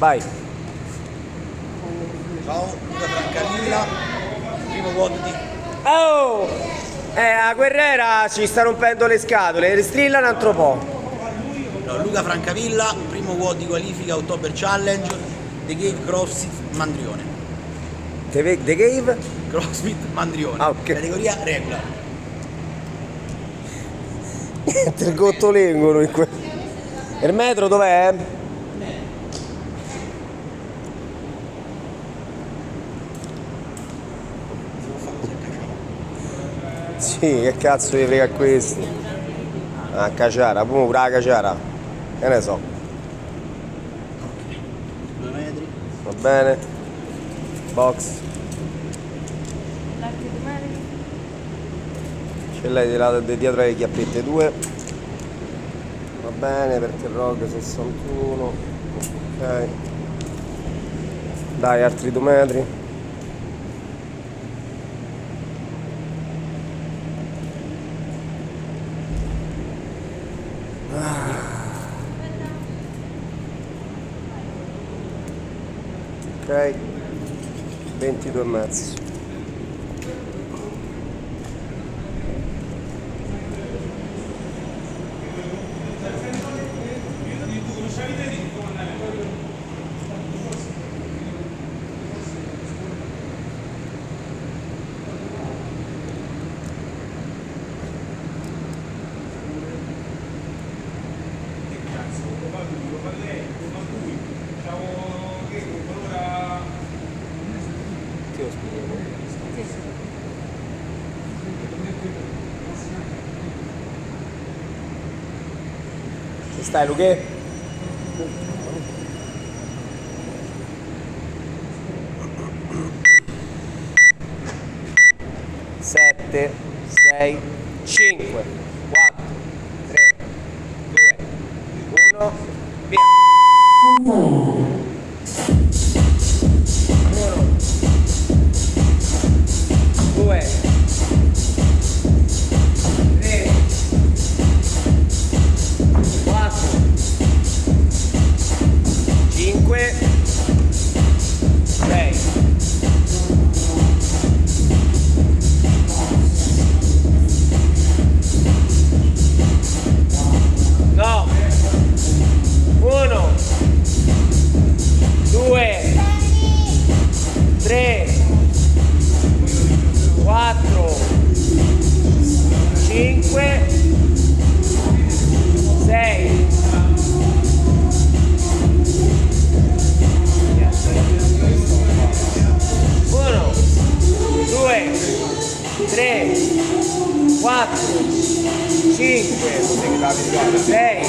Vai. Ciao, Luca Francavilla, primo WOD di... Oh! A Guerrera ci sta rompendo le scatole, ristrilla un altro po'. No, Luca Francavilla, primo WOD di qualifica Oktober Challenge, The Cave CrossFit Mandrione. The Cave? CrossFit Mandrione, Ah, ok. categoria regular. Il gottolengono in Il metro dov'è? Sì, che cazzo gli frega a questi? A Caciara, pure la Caciara. Che ne so. 2 metri. Va bene. Box. Ce l'hai di dietro le chiappette 2. Va bene, perché il ROG 61. Ok. Dai, altri 2 metri. Ok, 22 e mezzo. Ti lo spiego. Ci stai, Luque? Sette, sei, 5, 4, 3, 2, 1, via! 1, 2, 3, 4, 5, 6. No. 1, 2, 3, 4, 5, 6. 1, 2, 3, 4, 5, 6.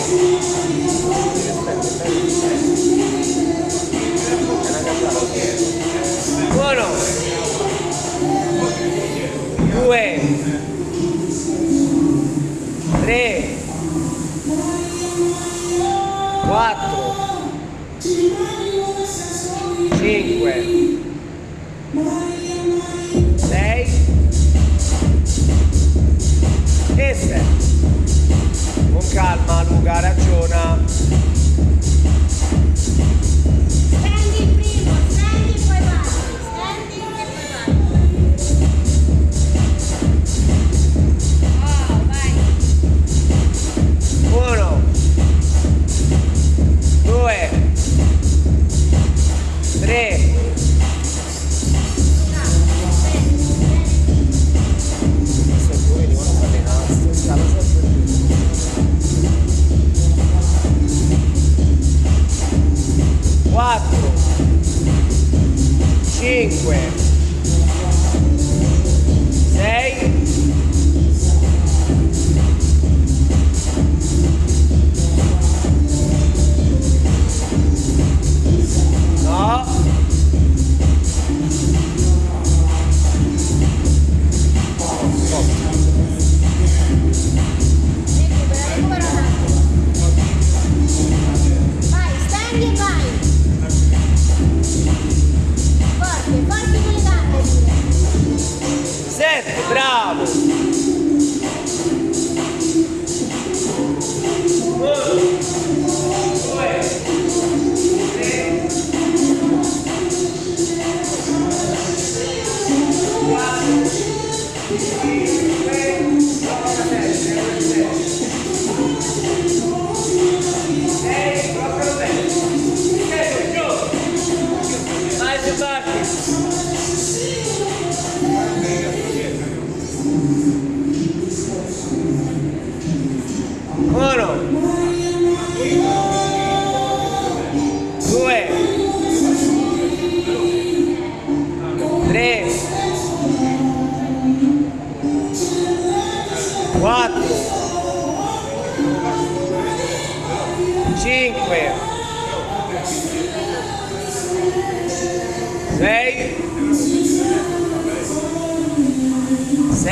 1, 2, 3, 4, 5, 6 e 7. Con calma, Luca, ragiona. Stendi il primo, stendi e poi vai. Stendi e poi vai. Oh, vai. 1, 2, 3, 4, 5, 6, no, 7, bravo! 1, 2, 3,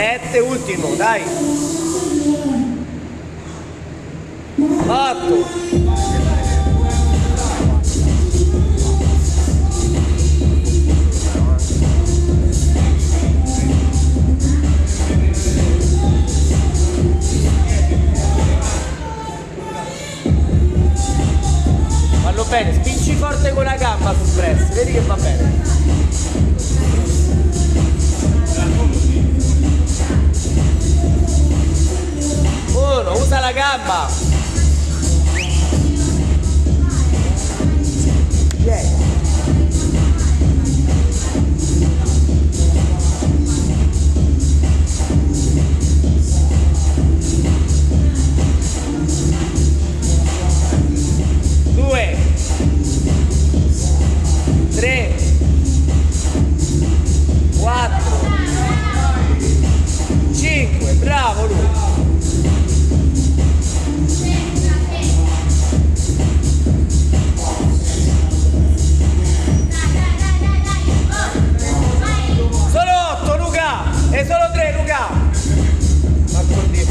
7, ultimo, dai. 8. Fallo bene, spingi forte con la gamba sul press, vedi che va bene. Uno, usa la gamba. Due, 3, 4, 5, bravo Luca. Solo 8 Luca e solo 3 Luca. Marco Dio.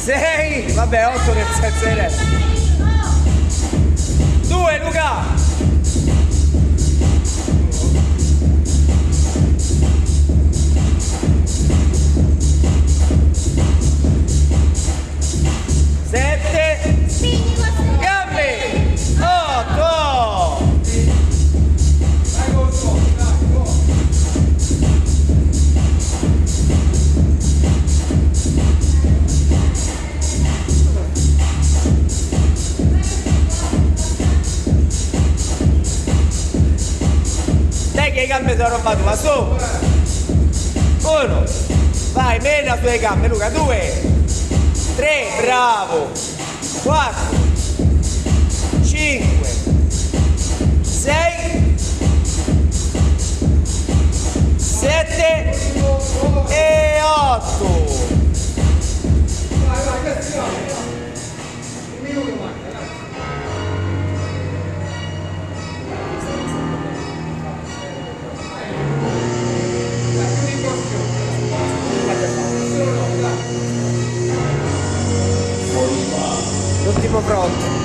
6, vabbè 8 nel senso di resto. 2 Luca. 7, gambe. 8. Dai che le gambe sono roba tua, su. 1, vai, mena sulle gambe Luca. 2, 3, bravo. 4, 5, 6, 7 e 8. L'ultimo fronte.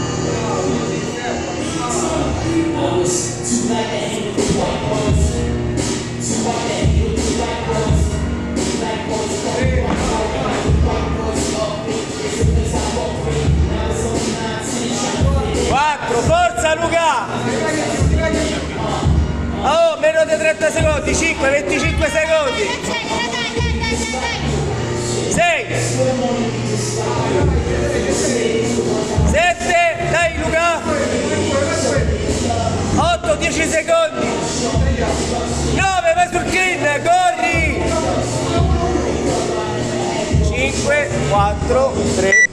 Quattro, forza Luca! Oh, meno di 30 secondi, 5, 25 secondi. 6, 7, dai Luca. 8, 10 secondi. 9, vai sul clean, corri. 5, 4, 3.